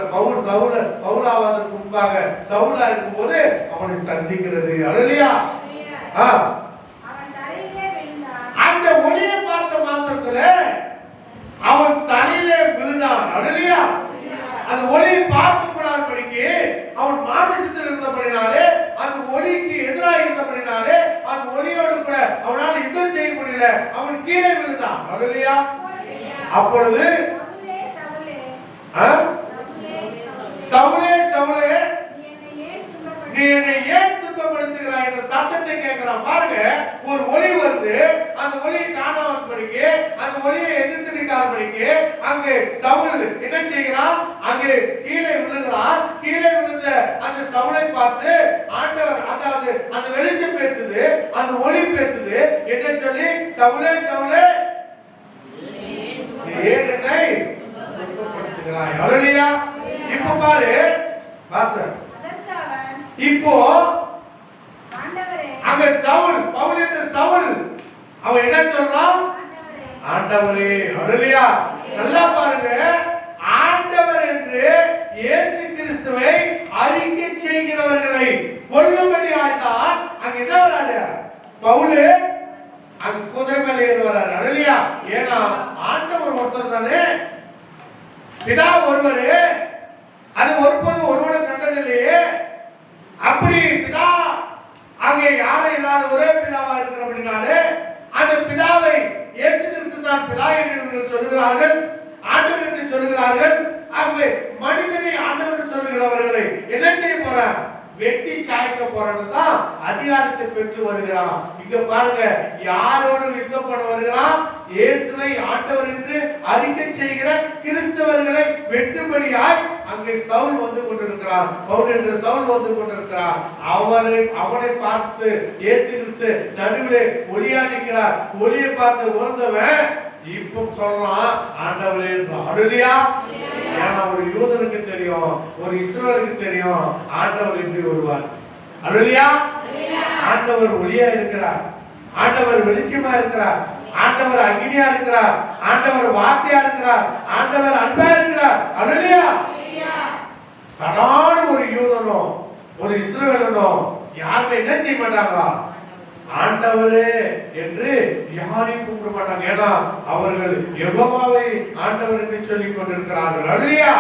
பவுலாவதற்கு முன்பாக சவுலா இருக்கும்போது அவனை சந்திக்கிறது. அல்லேலூயா. அந்த ஒளியை பார்த்த மாத்திரத்துல அவன் தலையிலே விழுந்தான். அல்லேலூயா. அந்த ஒளியை பார்க்க கூடாதபடிக்கு அவன் மாமிசத்தில் இருந்தபடினாலே, அந்த ஒளிக்கு எதிராக இருந்தபடினாலே, அந்த ஒளியோடு கூட அவனால் யுத்தம் செய்ய முடியல. அவன் கீழே விழுந்தான். அல்லேலூயா. அப்பொழுது சவுலே சவுலே, நீ என்னை ஏன் துன்பப்படுத்துகிறாய் என்ற சத்தத்தை கேட்கிறான். பாருங்க, ஒரு ஒளி வருது. அந்த ஒளியை காணாதபடிக்கு, அந்த ஒளியை எதிர்த்து நிற்காதபடிக்கு அங்கே சவுல் என்ன செய்கிறான்? அங்கே கீழே விழுகிறான். கீழே விழுந்த அந்த சவுலை பார்த்து ஆண்டவர், அதாவது அந்த வெளிச்சம் பேசுது, அந்த ஒளி பேசுது. என்ன சொல்லி? சவுலே சவுலே, நீ ஏன் என்னை துன்பப்படுத்துகிறாய்? அல்லேலூயா. இப்போ பாரு, இப்போ அங்க சவுல், பவுல் என்ற சவுல் அவன் என்ன சொல்றான்? ஆண்டவரே. அல்லேலூயா. நல்லா பாருங்க, ஆண்டவர் என்று இயேசு கிறிஸ்துவை அறிக்கை செய்கிறவர்களை கொல்லும்படியாய்தான் அங்க என்ன வராரு? பவுல் அங்க குதிரை மேல ஏறி வராரு. அல்லேலூயா. ஏன்னா ஆண்டவர் ஒருத்தர் தானே, பிதா ஒருவரே, அது ஒருவனை கண்டதில்லையே. அப்படி பிதா அங்கே யாரும் இல்லாத ஒரே பிதாவா இருக்கிறபடினாலே அந்த பிதாவை இயேசு கிறிஸ்து தான் பிதா என்று சொல்லுகிறார்கள், ஆண்டவர் என்று சொல்லுகிறார்கள். ஆகவே மனிதனை ஆண்டவர் சொல்லுகிறவர்களை என்ன செய்ய போறார்? வெட்டி சாய்க்க போறான்னு தான் அதிகாரத்தை பெற்று வருகிறான். இங்க பாருங்க, யாரோடு யுத்தம் பண்ண வருகிறான்? இயேசுவை ஆண்டவர் என்று அறிக்கை செய்கிற கிறிஸ்தவர்களை வெட்டும்படியாய் அங்கே சவுல் வந்து கொண்டிருக்கிறார். பவுல் என்ற சவுல் வந்து கொண்டிருக்கிறார். அவனை பார்த்து இயேசு கிறிஸ்து நடுவிலே ஒளியா நிற்கிறார். ஒளியை பார்த்து உணர்ந்தவன் இப்ப சொல்றான், ஆண்டவரே. அல்லேலூயா. ஏன்னா ஒரு யூதனுக்கு தெரியும், ஒரு இஸ்ரவேலுக்கு தெரியும் ஆண்டவர் எப்படி வருவார். அல்லேலூயா. ஆண்டவர் ஒளியா இருக்கிறார், ஆண்டவர் வெளிச்சமா இருக்கிறார். ஆண்டவர் அக்னியா இருக்கிறார், ஆண்டவர் வார்த்தையா இருக்கிறார், ஆண்டவர் அன்பா இருக்கிறார். அல்லேலூயா. சாதாரண ஒரு யூதனோ ஒரு இஸ்ரவேலனோ யாருமே என்ன செய்ய மாட்டாங்களா? ஆண்டவரே என்று யாரையும் கூப்பிட மாட்டாங்க. ஏன்னா அவர்கள் யெகோவாவை ஆண்டவர் என்று சொல்லிக் கொண்டிருக்கிறார்கள். அல்லேலூயா.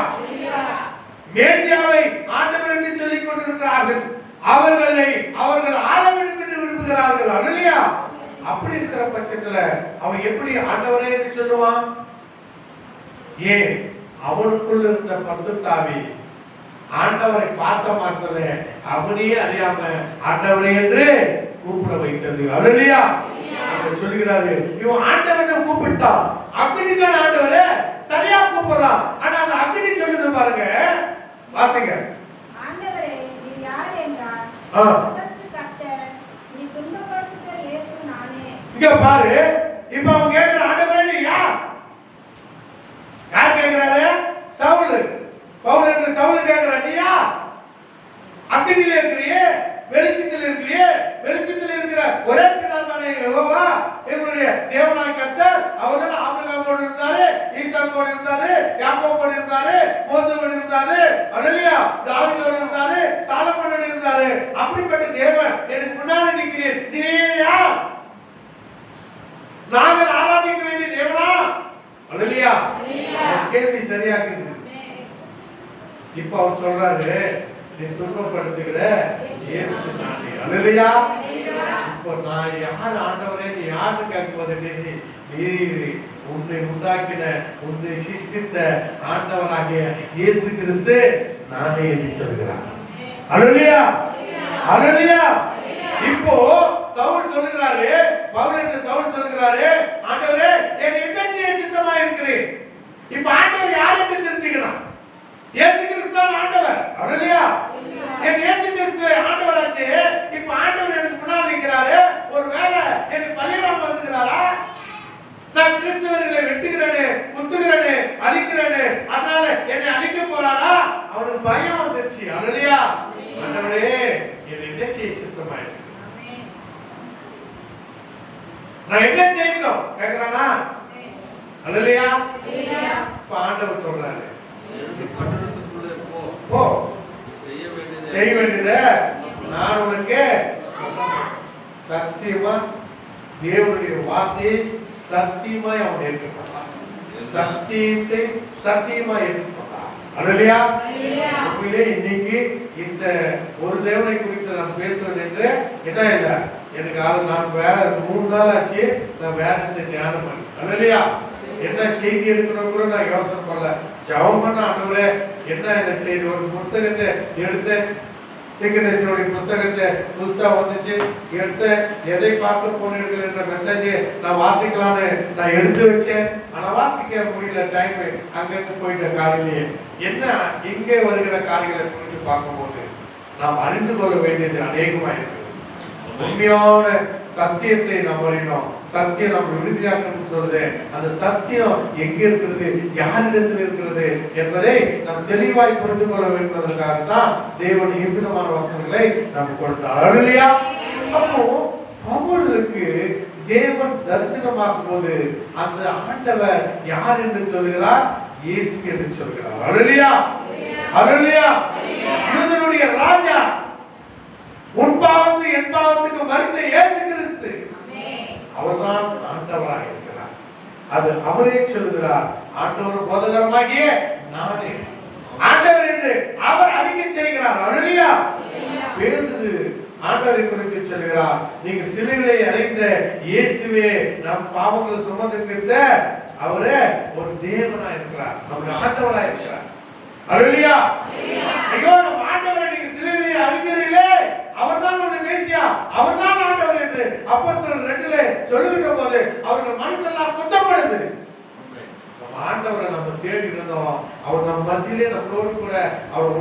மேசியாவை ஆண்டவர் என்று சொல்லிக் கொண்டிருக்கிறார்கள். அவர்கள் ஆள வேண்டும் என்று விரும்புகிறார்கள். அல்லேலூயா. அப்படி இருக்கிற பட்சத்துல அவன் எப்படி ஆண்டவரே என்று சொல்லுவான்? ஏன்? அவனுக்குள் இருந்த பரிசுத்த ஆவி ஆண்டவரை பார்த்த மாத்திர அவனையே அறியாம ஆண்டவரே என்று கூப்பிட வைத்தது. அல்லேலூயா. சொல்லுகிறாரு, இவன் ஆண்டவரை கூப்பிட்டான், அக்னிதான் ஆண்டவரே சரியா கூப்பிடலாம். ஆனா அந்த அக்னி சொல்லுது பாருங்க, வாசிங்க. ஆண்டவரே நீ யார் என்றார். அதற்கு கர்த்தர், நீ துன்பப்படுத்துகிற இயேசு நானே. இங்க பாரு, இப்ப அவன் கேக்குற ஆண்டவரே நீ யார்? யார் கேக்குறாரு? சவுல். பவுல் என்ற சவுல் கேக்குறான், நீ யார்? அக்னியில இருக்கிறியே, வெளிச்சத்தில் இருக்கிறியே, வெளிச்சத்தில் இருக்கிற ஒரே பிதா தானே யெகோவா, எங்களுடைய தேவனாய் கர்த்தர். அவர்தான் ஆபிரகாமோடு இருந்தாரு, ஈசாக்கோடு இருந்தாரு, யாக்கோபோடு இருந்தாரு, மோசேயோடு இருந்தாரு, அல்லேலூயா, தாவீதோடு இருந்தாரு, சாலமோனோடு இருந்தாரு. அப்படிப்பட்ட தேவன் எனக்கு முன்னாடி நிற்கிறீர், நீ யார்? நாங்கள் ஆராதிக்க வேண்டிய தேவனா? அல்லேலூயா. கேள்வி சரியா இருக்குது. இப்ப அவர் சொல்றாரு, நீ துன்பப்படுத்துகிற இயேசு நானே. அல்லேலூயா. இப்போ நான் யார் ஆண்டவரே நீ யாருன்னு கேட்கும்போது நீ உன்னை உண்டாக்கின உன்னை சிருஷ்டித்த ஆண்டவராகிய இயேசு கிறிஸ்து நானே என்று சொல்கிறார். அல்லேலூயா. அல்லேலூயா. இப்போ சவுல் சொல்லுகிறாரு, பவுல் என்ற சவுல் சொல்லுகிறாரு, ஆண்டவரே என்னை என்ன செய்ய சித்தமா இருக்கிறேன். இப்ப ஆண்டவர் யார் என்று தெரிஞ்சுக்கணும். இயேசு கிறிஸ்து தான் ஆண்டவர். அல்லேலூயா. என் இயேசு கிறிஸ்து ஆண்டவராச்சே. இப்ப ஆண்டவர் எனக்கு முன்னால் நிற்கிறாரு. ஒருவேளை எனக்கு பழிவாங்க வந்துகிறாரா? நான் கிறிஸ்தவர்களை வெட்டுகிறேனே, குத்துகிறேனே, அழிக்கிறேனே, அதனால என்னை அழிக்க போறாரா? அவனுக்கு பயம் வந்துருச்சு. அல்லேலூயா. ஆண்டவரே என்னை என்ன செய்ய சித்தமா இருக்கு, நான் என்ன செய்யணும் கேக்குறானா? அல்லேலூயா. இப்ப ஆண்டவர் சொல்றாரு, போ, செய்ய வேண்டியத நான் உனக்கு சத்தியமா தேவனுடைய வார்த்தையை சத்தியமாய் அவன் ஏற்றுக்கொண்டான். சத்தியத்தை சத்தியமாய் ஏற்றுக்கொண்டான். அல்லேலூயா. இன்னைக்கு இந்த ஒரு தேவனை குறித்து நான் பேசுவது என்று என்ன இல்லை, எனக்கு நான் வேற 3 நாள் ஆச்சு நான் வேதத்தை தியானம் பண்ணி. அல்லேலூயா. என்ன செய்தி இருக்கணும் கூட நான் யோசனை பண்ணல. ஜெபம் பண்ண, ஆண்டவரே என்ன இந்த செய்தி. ஒரு புத்தகத்தை எடுத்து, தீர்க்கதரிசியுடைய புத்தகத்தை புதுசா வந்துச்சு, எடுத்து எதை பார்க்க போனீர்கள் என்ற மெசேஜ் நான் வாசிக்கலான்னு நான் எடுத்து வச்சேன். ஆனா வாசிக்க முடியல, டைம் அங்கங்க போயிட்ட காலையிலேயே. என்ன இங்கே வருகிற காரியங்களை குறித்து பார்க்கும்போது நாம் அறிந்து கொள்ள வேண்டியது அநேகமா இருக்கு. உண்மையான சத்தியத்தை நாம் அறியணும். சத்தியம் நம்ம விடுதலையாக்கணும்னு சொல்லுது. அந்த சத்தியம் எங்க இருக்கிறது, யாரிடத்தில் இருக்கிறது என்பதை நாம் தெளிவாய் புரிந்து கொள்ள வேண்டும் என்பதற்காகத்தான் தேவன் இவ்விதமான வசனங்களை நமக்கு கொடுத்தார். அல்லேலூயா. அப்போ பவுலுக்கு தேவன் தரிசனமாகும் போது அந்த ஆண்டவர் யார் என்று சொல்கிறார்? இயேசு என்று சொல்கிறார். அல்லேலூயா. அல்லேலூயா. யூதனுடைய ராஜா, உன் பாவத்து என் பாவத்துக்கு மரித்த இயேசு கிறிஸ்து அவர்தான் ஆண்டவராக இருக்கிறார். அது அவரே சொல்கிறார், ஆண்டவர் போதகரமாகிய நானே ஆண்டவர் என்று அவர் அறிக்கை செய்கிறார். அல்லேலூயா. பேதுரு ஆண்டவரை குறித்து சொல்கிறார், நீங்க சிலுவையிலே அறைந்த இயேசுவே நம் பாவங்களை சுமந்து தீர்த்த அவரே ஒரு தேவனா இருக்கிறார், நம்ம ஆண்டவரா இருக்கிறார். அல்லேலூயா. ஐயோ நம்ம ஆண்டவரை நீங்க சிலுவையிலே அறிந்தீர்களே, அவர்தான் நம்முடைய மேசியா, அவர்தான் ஆண்டவர் என்று அப்போஸ்தலர் 2லே சொல்லுகிற போது அவர்கள் மனசெல்லாம் குத்தப்படுது. நம்ம ஆண்டவரை நம்ம தேடி இருந்தோம், அவர் நம்ம மத்தியிலே நம்மளோடு கூட அவர்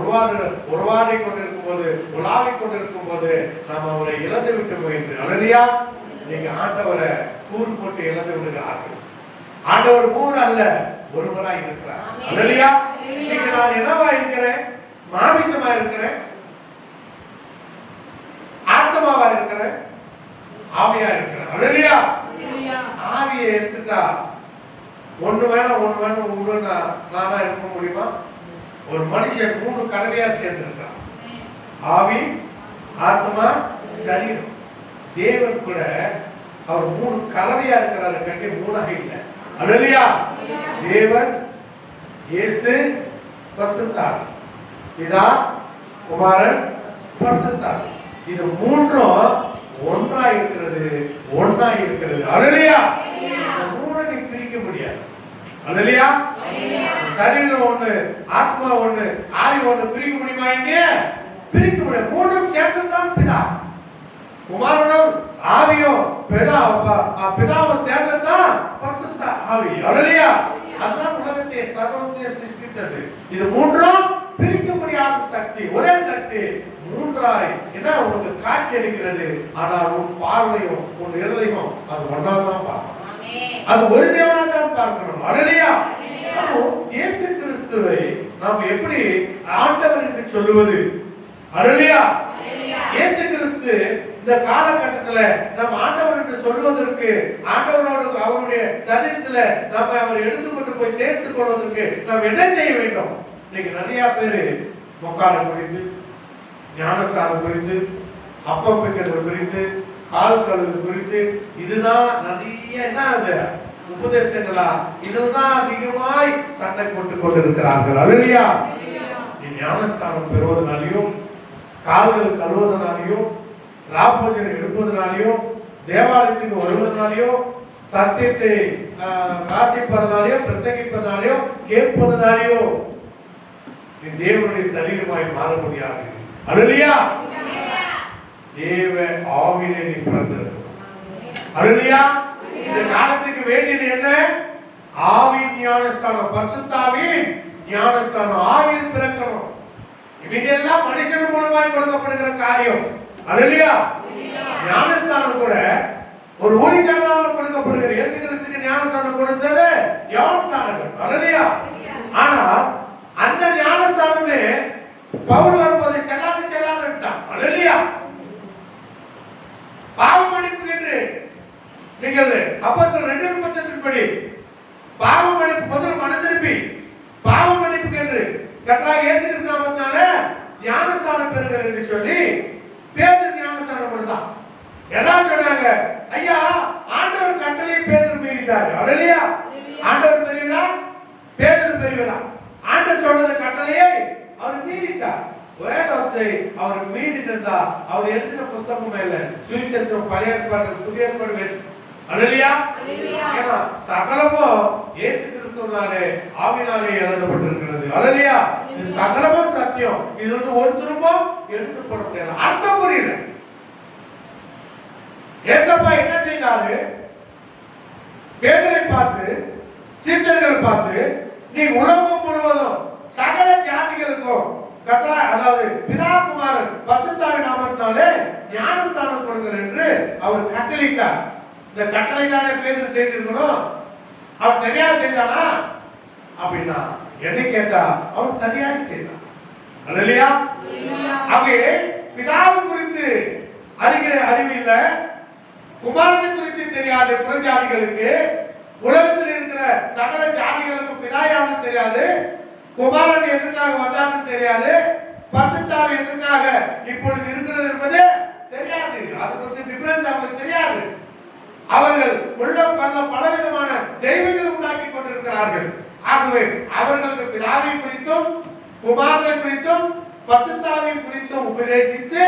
உருவாடி கொண்டிருக்கும் போது, உலாவிக் கொண்டிருக்கும் போது நாம் அவரை இழந்து விட்டு போயிட்டு. அல்லேலூயா. நீங்க ஆண்டவரை கூறு போட்டு இழந்து விடுகிறார்கள். ஆண்டவர் கூறு அல்ல, ஒருவராய் இருக்கிறார். அல்லேலூயா. நீங்க நான் என்னவா இருக்கிறேன்? மாமிசமா இருக்கிறேன், ஆத்மாவா இருக்கிறேன், ஆவியா இருக்கிறார். அல்லேலூயா. ஆவியை எடுத்துட்டா ஒண்ணு வேணாம் நானா இருக்க முடியுமா? ஒரு மனுஷன் 3 கலவையா சேர்ந்திருக்கான். ஆவி, ஆத்மா, சரீரம். தேவன் கூட அவர் 3 கலவையா இருக்கிறாரு, கண்டி 3ஆக இல்லை. அல்லேலூயா. தேவன், இயேசு, பரிசுத்த ஆவி. பிதா, குமாரன், பரிசுத்த ஆவி. இது 3ம் ஒன்றா இருக்கிறது. அல்லேலூயா. இந்த 3 நீ பிரிக்க முடியாது. அல்லேலூயா. சரீரம் ஒண்ணு, ஆத்மா ஒண்ணு, ஆவி ஒண்ணு, பிரிக்க முடியுமா? இங்க பிரிக்க முடியாது. 3ம் சேர்ந்துதான் பிதா. குமாரனும் ஆவியும் பிதாவும் சேர்ந்துதான் பரிசுத்த ஆவி. அல்லேலூயா. அதுதான் உலகத்தை சர்வத்தை சிருஷ்டித்தது. இது 3ம் பிரிக்க முடியாத சக்தி, ஒரே சக்தி. 3ஆய் என்ன உனக்கு காட்சி அளிக்கிறது. ஆனால் உன் பார்வையும் உன் இருதயமும் அது ஒன்றாதான் பார்க்கணும். அது ஒரு தேவனா தான் பார்க்கணும். அல்லேலூயா. இயேசு கிறிஸ்துவை நாம் எப்படி ஆண்டவர் என்று சொல்லுவது? அல்லேலூயா. இயேசு கிறிஸ்து இந்த காலகட்டத்துல நம்ம ஆண்டவர் என்று சொல்வதற்கு, ஆண்டவரோடு அவருடைய சரீரத்துல நம்ம அவர் எடுத்துக்கொண்டு போய் சேர்த்துக் கொள்வதற்கு நாம் என்ன செய்ய வேண்டும்? இன்னைக்கு நிறைய பேரு முக்காலம் குறித்து, ஞானஸ்தானம் குறித்து, அப்பம் வைக்கிறது குறித்து, கால் கழுவு குறித்து, இதுதான் நிறைய என்ன அது உபதேசங்களா, இதுதான் அதிகமாய் சண்டை போட்டுக் கொண்டிருக்கிறார்கள். அல்லேலூயா. ஞானஸ்தானம் பெறுவதனாலையும், கால்கள் கழுவுவதனாலையும், ராப்போஜனை எடுப்பதனாலையும், தேவாலயத்துக்கு வருவதனாலையும், சத்தியத்தை வாசிப்பதனாலையோ, பிரசங்கிப்பதனாலையோ, கேட்பதனாலையோ தேவனுடைய சரீரமாய் மாற முடியாது. அல்லேலூயா. தேவ ஆவியிலே நீ பிறந்திருக்கிறோம். அல்லேலூயா. இந்த காலத்துக்கு வேண்டியது என்ன? ஆவியின் ஞானஸ்தானம், பரிசுத்த ஆவியின் ஞானஸ்தானம். ஆவியில் பிறக்கணும். இதெல்லாம் மனுஷன் மூலமாய் கொடுக்கப்படுகிற காரியம். அல்லேலூயா. ஞானஸ்தானம் கூட ஒரு ஊழியக்காரனால கொடுக்கப்படுகிற. இயேசு கிறிஸ்துவுக்கு ஞானஸ்தானம் கொடுத்தது யோவான் ஸ்நானகர். அல்லேலூயா. ஆனா அந்த ஞானஸ்தானமே பவுல் வரும்போது செல்லாதுட்டான். அல்லேலூயா. பாவ மன்னிப்பு என்று நீங்கள் அப்போஸ்தலர் 2:38 படி பாவ மன்னிப்பு, முதல் மனம் திருப்பி பாவ மன்னிப்பு என்று கர்த்தராகிய இயேசு கிறிஸ்து நாமத்தினால ஞானஸ்தானம் பெறுங்கள் என்று சொல்லி பேதுரு ஞானஸ்தானம் கொடுத்தான். எல்லாம் சொன்னாங்க, ஐயா ஆண்டவர் கட்டளையை பேதுரு மீறிட்டாரு. அல்லேலூயா. ஆண்டவர் பெரியவரா, பேதுரு பெரியவரா? ஆண்டவர் சொன்னத கட்டளையை அவர் மீறிட்டார். வேதத்தை அவர் மீறிட்டா அவர் எழுதின புத்தகம் இல்ல. சுவிசேஷம் பழைய ஏற்பாடு, புதிய ஏற்பாடு வேஸ்ட். அல்லேலூயா. ஏன்னா சகலமும் இயேசு கிறிஸ்துவினாலே ஆவியினாலே எழுதப்பட்டிருக்கிறது. அல்லேலூயா. இது சகலமும் சத்தியம். இது ஒரு திரும்பம் எடுத்துப்பட முடியாது. அர்த்தம் புரியல. ஏசப்பா என்ன செய்தாரு? பேதுரை பார்த்து, சீடர்களை பார்த்து, நீ உலகம் முழுவதும் சகல ஜாதிகளுக்கும் அதாவது பிதா குமாரன் பரிசுத்த ஆவி நாமத்தினாலே ஞானஸ்தானம் கொடுங்கள் என்று அவர் கட்டளையிட்டார். இந்த கட்டளை தானே பேதுரு செய்திருக்கணும். அவர் சரியா செய்தானா அப்படின்னா என்ன கேட்டா அவர் சரியா செய்தான். அல்லேலூயா. அங்கே பிதாவை குறித்து அறிவு இல்ல, குமாரனை குறித்து தெரியாது புறஜாதிகளுக்கு, உலகத்தில் இருக்கிற சகல ஜாதிகளுக்கு பிதா யாருன்னு தெரியாது, குமாரன் எதற்காக வந்தான்னு தெரியாது, பரிசுத்த ஆவி எதற்காக இப்பொழுது இருக்கிறது என்பது தெரியாது. அதை பற்றி டிஃபரன்ஸ் அவங்களுக்கு தெரியாது. அவர்கள் உள்ளம் கள்ள பலவிதமான தெய்வங்களை உண்டாக்கி கொண்டிருக்கிறார்கள். ஆகவே அவர்களுக்கு பிதாவை குறித்தும் குமாரனை குறித்தும் பரிசுத்த ஆவி குறித்தும் உபதேசித்து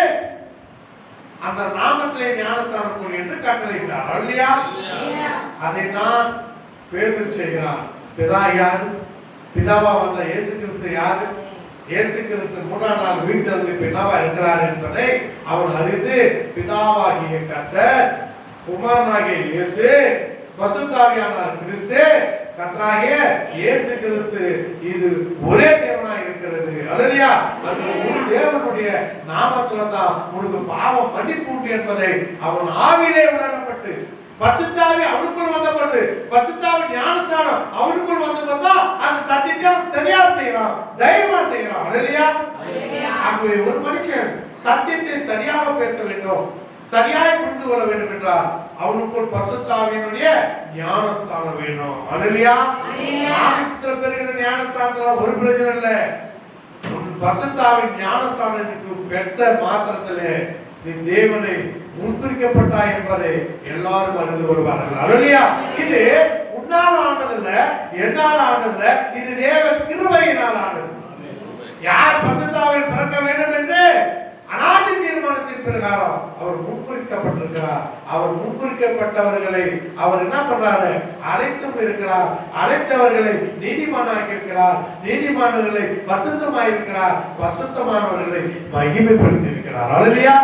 அந்த நாமத்திலே ஞானஸ்தானம் கொடு என்று கட்டளையிட்டார். அல்லேலூயா. அதைத்தான் பேதுரு செய்கிறார். பிதா யாரு? பிதாவா வந்த இயேசு கிறிஸ்து யாரு? இயேசு கிறிஸ்து 3ஆம் நாள் வீட்டிலிருந்து பிதாவா இருக்கிறார் என்பதை அவன் அறிந்து பிதாவாகிய கர்த்தர், குமாரனாகிய இயேசு, பரிசுத்த ஆவியானவர் கிறிஸ்து, கர்த்தராகிய இயேசு கிறிஸ்து இது ஒரே தேவனாய் இருக்கிறது. அல்லேலூயா. அந்த ஒரு தேவனுடைய நாமத்துல தான் உனக்கு பாவம் மன்னிப்பு உண்டு என்பதை அவன் ஆவியிலே உணரப்பட்டு, பரிசுத்த ஆவி அவனுக்குள் வந்த பொழுது, பரிசுத்த ஆவி ஞானஸ்நானம் அவனுக்குள் வந்த பொழுது அந்த சத்தியத்தை சரியா செய்யறான், தைரியமா செய்யறான். அல்லேலூயா. ஆகவே ஒரு மனுஷன் சத்தியத்தை சரியாக பேச வேண்டும், சரியாய் புரிந்து கொள்ள வேண்டும் என்றால் அவனுக்குள் பரிசுத்த ஆவியினுடைய ஞானஸ்தானம் வேணும். அல்லேலூயா. ஞானஸ்தானத்துல பெறுகிற ஞானஸ்தானத்துல ஒரு பிரயோஜனம் இல்லை. பரிசுத்த ஆவியின் ஞானஸ்தானத்துக்கு பெற்ற மாத்திரத்திலே நீ தேவனை முன்குறிக்கப்பட்டாய் என்பதை எல்லாரும் அறிந்து கொள்வார்கள். அல்லேலூயா. இது உன்னால் ஆனதில்ல, என்னால் ஆனதில்ல, இது தேவ கிருபையினால் ஆனது. யார் பரிசுத்த ஆவியில் பிறக்க வேண்டும் என்று அநாதி தீர்மானத்தின் பிரகாரம் அவர் முன்குறிக்கப்பட்டிருக்கிறார். அவர் முன்குறிக்கப்பட்டவர்களை அவர் என்ன பண்றாரு? அழைத்தும் இருக்கிறார். அழைத்தவர்களை நீதிமானாக்கி இருக்கிறார். நீதிமானவர்களை பரிசுத்தமாயிருக்கிறார். பரிசுத்தமானவர்களை மகிமைப்படுத்தி இருக்கிறார். அல்லேலூயா.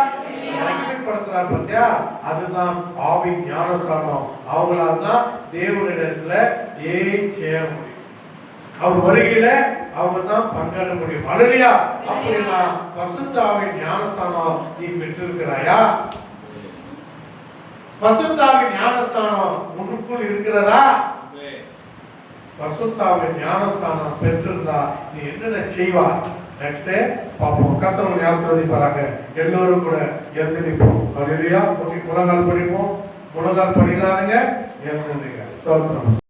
மகிமைப்படுத்துறார் பத்தியா? அதுதான் ஆவியின் ஞானஸ்தானம். அவங்களால தான் தேவனிடத்துல சேர முடியும். அவர் வருகையில அவங்க தான் பங்கெட முடியும். அல்லேலூயா. அப்படின்னா பரிசுத்த ஆவியின் ஞானஸ்தானம் நீ பெற்றிருக்கிறாயா? பரிசுத்த ஆவியின் ஞானஸ்தானம் உனக்குள் இருக்கிறதா? பரிசுத்த ஆவியின் ஞானஸ்தானம் பெற்றிருந்தா நீ என்னென்ன செய்வார்? நெக்ஸ்ட் பாப்போம். கர்த்தர் ஆசீர்வதிப்பாராக. எல்லோரும் கூட எழுந்து நிற்போம். அல்லேலூயா. முழங்கால் படிப்போம். முழங்கால் படிக்காதீங்க. எழுந்துங்க. ஸ்தோத்திரம்.